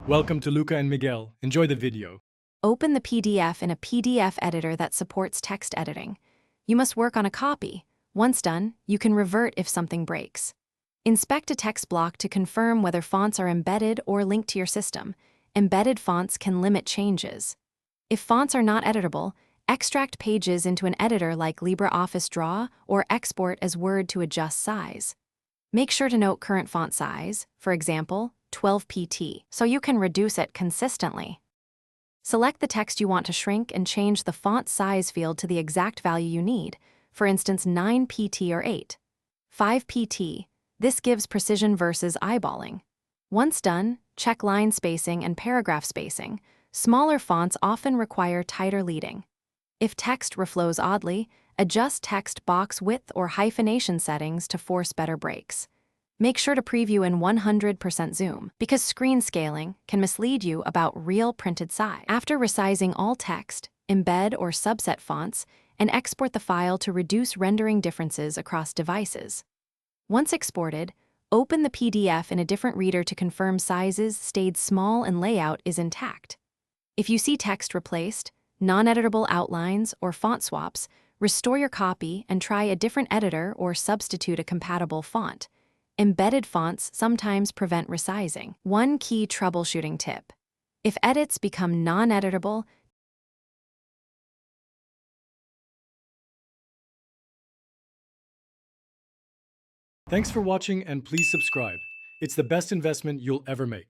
Welcome to Luca and Miguel. Enjoy the video. Open the PDF in a PDF editor that supports text editing. You must work on a copy. Once done, you can revert if something breaks. Inspect a text block to confirm whether fonts are embedded or linked to your system. Embedded fonts can limit changes. If fonts are not editable, extract pages into an editor like LibreOffice Draw or export as Word to adjust size. Make sure to note current font size, for example, 12 pt, so you can reduce it consistently. Select the text you want to shrink and change the font size field to the exact value you need, for instance 9 pt or 8. 5 pt. This gives precision versus eyeballing. Once done, check line spacing and paragraph spacing. Smaller fonts often require tighter leading. If text reflows oddly, adjust text box width or hyphenation settings to force better breaks. Make sure to preview in 100% zoom, because screen scaling can mislead you about real printed size. After resizing all text, embed or subset fonts, and export the file to reduce rendering differences across devices. Once exported, open the PDF in a different reader to confirm sizes stayed small and layout is intact. If you see text replaced, non-editable outlines, or font swaps, restore your copy and try a different editor or substitute a compatible font. Embedded fonts sometimes prevent resizing. One key troubleshooting tip: if edits become non-editable, Thanks for watching and please subscribe. It's the best investment you'll ever make.